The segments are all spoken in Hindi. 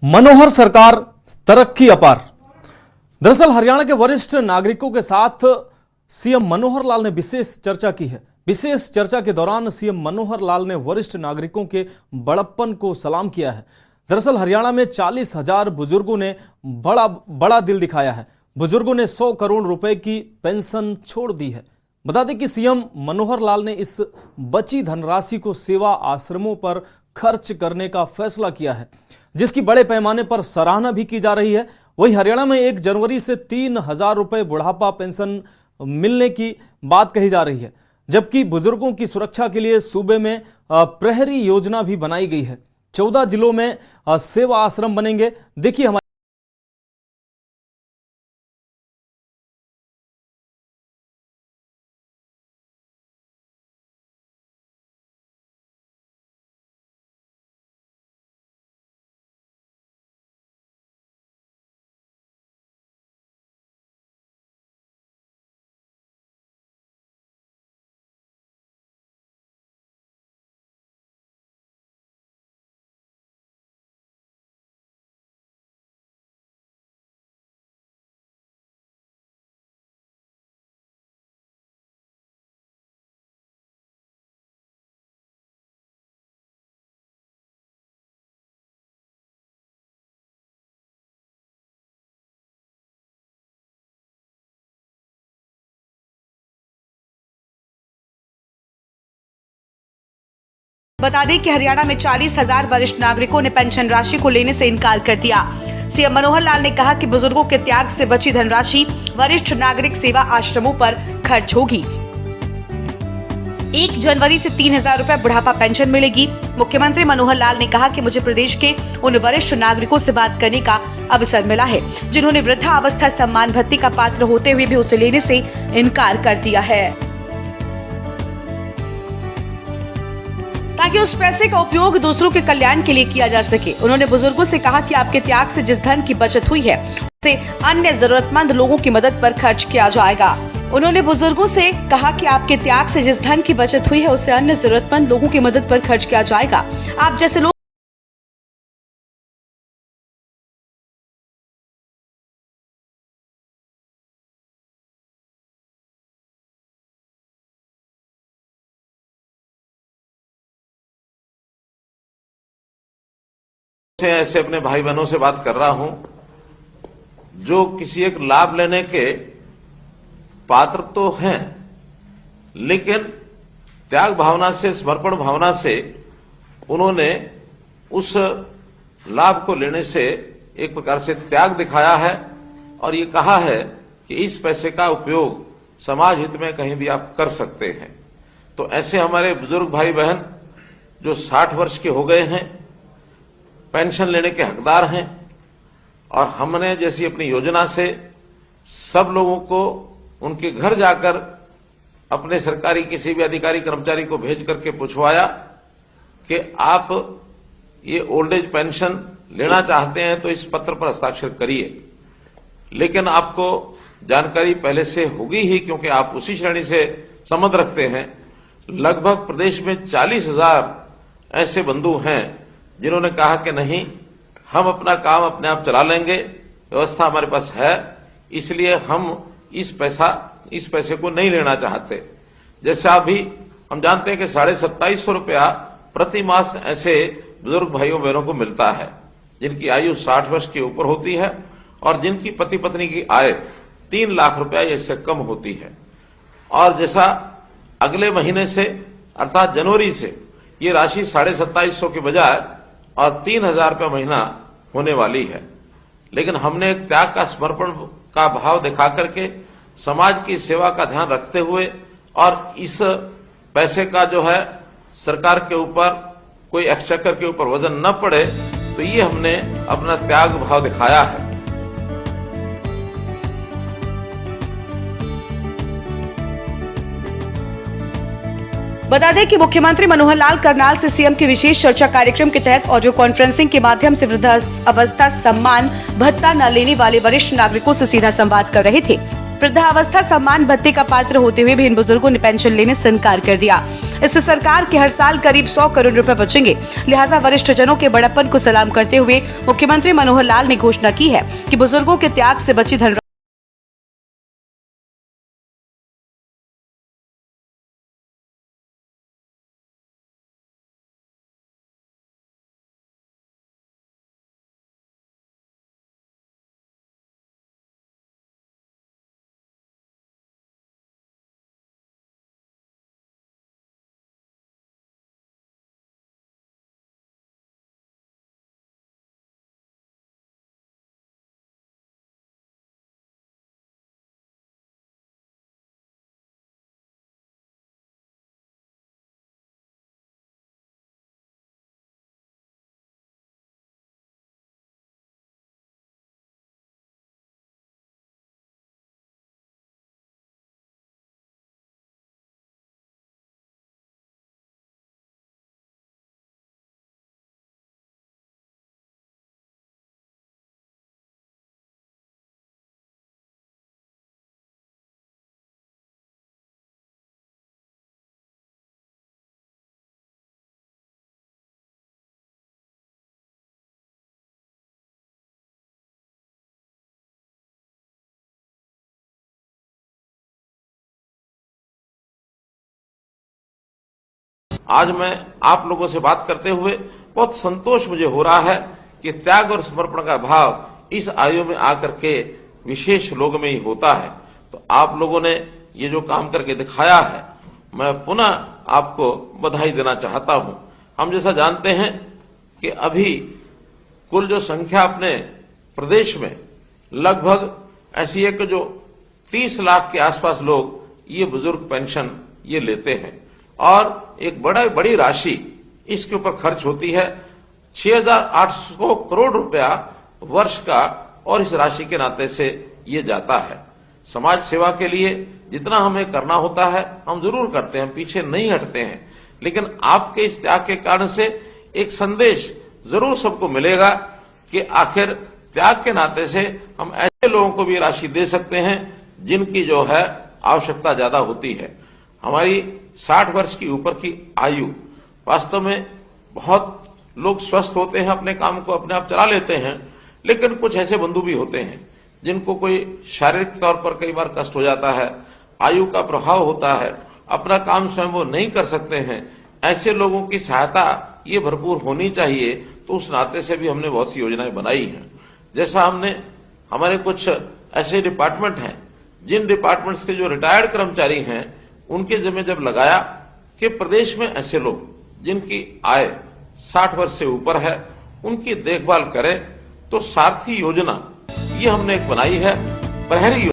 मनोहर सरकार तरक्की अपार। दरअसल हरियाणा के वरिष्ठ नागरिकों के साथ सीएम मनोहर लाल ने विशेष चर्चा की है। विशेष चर्चा के दौरान सीएम मनोहर लाल ने वरिष्ठ नागरिकों के बड़प्पन को सलाम किया है। दरअसल हरियाणा में 40,000 बुजुर्गों ने बड़ा दिल दिखाया है। बुजुर्गों ने 100 करोड़ रुपए की पेंशन छोड़ दी है। बता दें कि सीएम मनोहर लाल ने इस बची धनराशि को सेवा आश्रमों पर खर्च करने का फैसला किया है, जिसकी बड़े पैमाने पर सराहना भी की जा रही है। वहीं हरियाणा में 1 जनवरी से 3,000 रुपए बुढ़ापा पेंशन मिलने की बात कही जा रही है, जबकि बुजुर्गों की सुरक्षा के लिए सूबे में प्रहरी योजना भी बनाई गई है। 14 जिलों में सेवा आश्रम बनेंगे। देखिए हमारे बता दें कि हरियाणा में 40,000 वरिष्ठ नागरिकों ने पेंशन राशि को लेने से इनकार कर दिया। सीएम मनोहर लाल ने कहा कि बुजुर्गों के त्याग से बची धनराशि वरिष्ठ नागरिक सेवा आश्रमों पर खर्च होगी। 1 जनवरी से 3,000 रुपए बुढ़ापा पेंशन मिलेगी। मुख्यमंत्री मनोहर लाल ने कहा कि मुझे प्रदेश के उन वरिष्ठ नागरिकों से बात करने का अवसर मिला है, जिन्होंने वृद्धावस्था सम्मान भत्ते का पात्र होते हुए भी उसे लेने से इनकार कर दिया है, ताकि उस पैसे का उपयोग दूसरों के कल्याण के लिए किया जा सके। उन्होंने बुजुर्गों से कहा कि आपके त्याग से जिस धन की बचत हुई है, उसे अन्य जरूरतमंद लोगों की मदद पर खर्च किया जाएगा। उन्होंने बुजुर्गों से कहा कि आपके त्याग से जिस धन की बचत हुई है, उसे अन्य जरूरतमंद लोगों की मदद पर खर्च किया जाएगा। आप जैसे लोग ऐसे अपने भाई बहनों से बात कर रहा हूं जो किसी एक लाभ लेने के पात्र तो हैं, लेकिन त्याग भावना से, समर्पण भावना से उन्होंने उस लाभ को लेने से एक प्रकार से त्याग दिखाया है और ये कहा है कि इस पैसे का उपयोग समाज हित में कहीं भी आप कर सकते हैं। तो ऐसे हमारे बुजुर्ग भाई बहन जो 60 वर्ष के हो गए हैं, पेंशन लेने के हकदार हैं, और हमने जैसी अपनी योजना से सब लोगों को उनके घर जाकर अपने सरकारी किसी भी अधिकारी कर्मचारी को भेज करके पूछवाया कि आप ये ओल्ड एज पेंशन लेना चाहते हैं तो इस पत्र पर हस्ताक्षर करिए। लेकिन आपको जानकारी पहले से होगी ही, क्योंकि आप उसी श्रेणी से संबंध रखते हैं। लगभग प्रदेश में 40,000 ऐसे बंधु हैं जिन्होंने कहा कि नहीं, हम अपना काम अपने आप चला लेंगे, व्यवस्था हमारे पास है, इसलिए हम इस पैसे को नहीं लेना चाहते। जैसे अभी हम जानते हैं कि 2750 रुपया प्रति मास ऐसे बुजुर्ग भाइयों बहनों को मिलता है जिनकी आयु 60 वर्ष के ऊपर होती है और जिनकी पति पत्नी की आय 3 लाख रुपया या इससे कम होती है। और जैसा अगले महीने से अर्थात जनवरी से ये राशि 2750 के बजाय और 3,000 रुपया महीना होने वाली है। लेकिन हमने एक त्याग का, समर्पण का भाव दिखा करके समाज की सेवा का ध्यान रखते हुए और इस पैसे का जो है सरकार के ऊपर कोई एक्सचेकर के ऊपर वजन न पड़े, तो ये हमने अपना त्याग भाव दिखाया है। बता दें कि मुख्यमंत्री मनोहर लाल करनाल से सीएम की विशेष चर्चा कार्यक्रम के तहत ऑडियो कॉन्फ्रेंसिंग के माध्यम से वृद्धावस्था सम्मान भत्ता न लेने वाले वरिष्ठ नागरिकों से सीधा संवाद कर रहे थे। वृद्धावस्था सम्मान भत्ते का पात्र होते हुए भी इन बुजुर्गों ने पेंशन लेने से इनकार कर दिया। इससे सरकार के हर साल करीब 100 करोड़ रुपए बचेंगे। लिहाजा वरिष्ठ जनों के बड़प्पन को सलाम करते हुए मुख्यमंत्री मनोहर लाल ने घोषणा की है कि बुजुर्गों के त्याग से बची धनराशि आज मैं आप लोगों से बात करते हुए बहुत संतोष मुझे हो रहा है कि त्याग और समर्पण का भाव इस आयु में आकर के विशेष लोग में ही होता है। तो आप लोगों ने ये जो काम करके दिखाया है, मैं पुनः आपको बधाई देना चाहता हूं। हम जैसा जानते हैं कि अभी कुल जो संख्या अपने प्रदेश में लगभग ऐसी है कि जो 30 लाख के आसपास लोग ये बुजुर्ग पेंशन ये लेते हैं और एक बड़ी राशि इसके ऊपर खर्च होती है। 6,800 करोड़ रुपया वर्ष का, और इस राशि के नाते से ये जाता है। समाज सेवा के लिए जितना हमें करना होता है हम जरूर करते हैं, पीछे नहीं हटते हैं, लेकिन आपके इस त्याग के कारण से एक संदेश जरूर सबको मिलेगा कि आखिर त्याग के नाते से हम ऐसे लोगों को भी राशि दे सकते हैं जिनकी जो है आवश्यकता ज्यादा होती है। हमारी 60 वर्ष की ऊपर की आयु, वास्तव में बहुत लोग स्वस्थ होते हैं, अपने काम को अपने आप चला लेते हैं, लेकिन कुछ ऐसे बंधु भी होते हैं जिनको कोई शारीरिक तौर पर कई बार कष्ट हो जाता है, आयु का प्रभाव होता है, अपना काम स्वयं वो नहीं कर सकते हैं। ऐसे लोगों की सहायता ये भरपूर होनी चाहिए। तो उस नाते से भी हमने बहुत सी योजनाएं बनाई हैं। जैसा हमने हमारे कुछ ऐसे डिपार्टमेंट हैं जिन डिपार्टमेंट्स के जो रिटायर्ड कर्मचारी हैं उनके जिम्मे जब लगाया कि प्रदेश में ऐसे लोग जिनकी आय 60 वर्ष से ऊपर है उनकी देखभाल करें, तो सारथी योजना ये हमने एक बनाई है, प्रहरी योजना।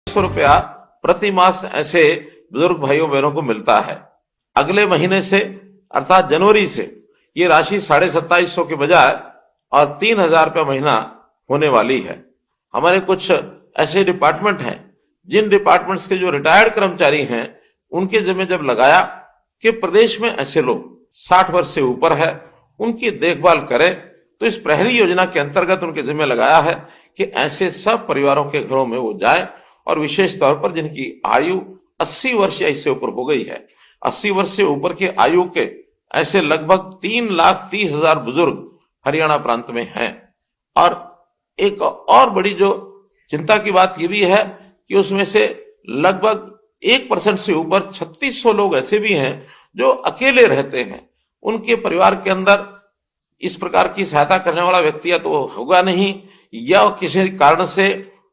₹100 प्रति मास ऐसे बुजुर्ग भाइयों बहनों को मिलता है। अगले महीने से अर्थात जनवरी से ये राशि 2750 के बजाय और 3000 रुपया महीना होने वाली है। हमारे कुछ ऐसे डिपार्टमेंट हैं जिन डिपार्टमेंट्स के जो रिटायर्ड कर्मचारी हैं उनके जिम्मे जब लगाया कि प्रदेश में ऐसे लोग 60 वर्ष से ऊपर है उनकी देखभाल करें, तो इस प्रहरी योजना के अंतर्गत उनके जिम्मे लगाया है कि ऐसे सब परिवारों के घरों में वो जाए और विशेष तौर पर जिनकी आयु 80 वर्ष या इससे ऊपर हो गई है, 80 वर्ष से ऊपर के आयु के ऐसे लगभग 3,30,000 बुजुर्ग हरियाणा प्रांत में हैं। और एक और बड़ी जो चिंता की बात यह भी है कि उसमें से लगभग 1% से ऊपर 3600 लोग ऐसे भी हैं जो अकेले रहते हैं। उनके परिवार के अंदर इस प्रकार की सहायता करने वाला व्यक्ति या तो होगा नहीं या किसी कारण से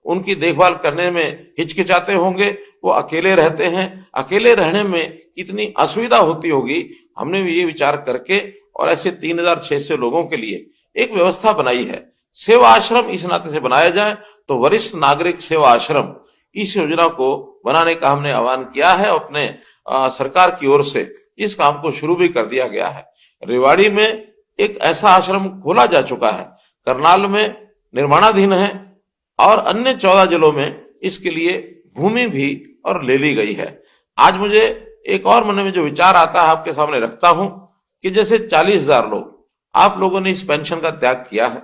उनकी देखभाल करने में हिचकिचाते होंगे, वो अकेले रहते हैं। अकेले रहने में कितनी असुविधा होती होगी, हमने भी ये विचार करके और ऐसे 3600 लोगों के लिए एक व्यवस्था बनाई है। सेवा आश्रम इस नाते से बनाया जाए तो वरिष्ठ नागरिक सेवा आश्रम इस योजना को बनाने का हमने आह्वान किया है। अपने सरकार की ओर से इस काम को शुरू भी कर दिया गया है। रेवाड़ी में एक ऐसा आश्रम खोला जा चुका है, करनाल में निर्माणाधीन है और अन्य 14 जिलों में इसके लिए भूमि भी और ले ली गई है। आज मुझे एक और मन में जो विचार आता है आपके सामने रखता हूं कि जैसे 40,000 लोग आप लोगों ने इस पेंशन का त्याग किया है,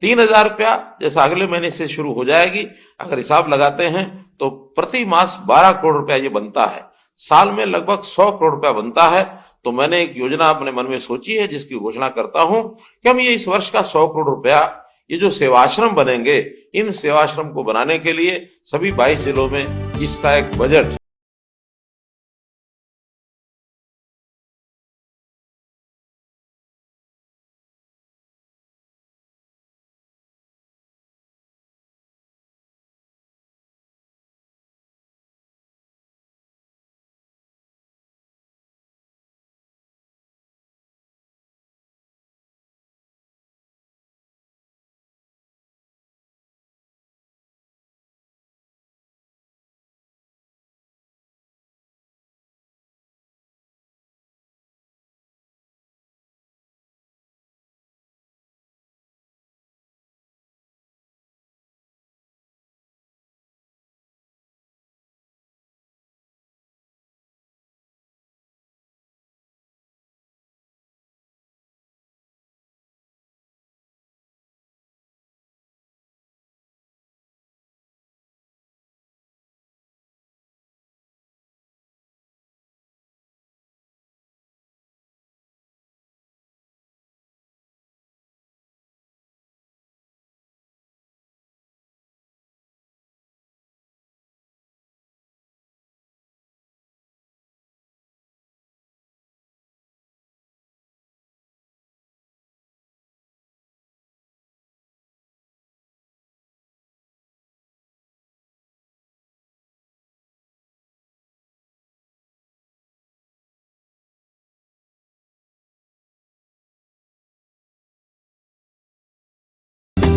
3,000 रुपया जैसा अगले महीने से शुरू हो जाएगी, अगर हिसाब लगाते हैं तो प्रति मास 12 करोड़ रुपया ये बनता है, साल में लगभग 100 करोड़ रुपया बनता है। तो मैंने एक योजना अपने मन में सोची है जिसकी घोषणा करता हूं कि हम ये इस वर्ष का 100 करोड़ रुपया ये जो सेवाश्रम बनेंगे, इन सेवाश्रम को बनाने के लिए सभी 22 जिलों में इसका एक बजट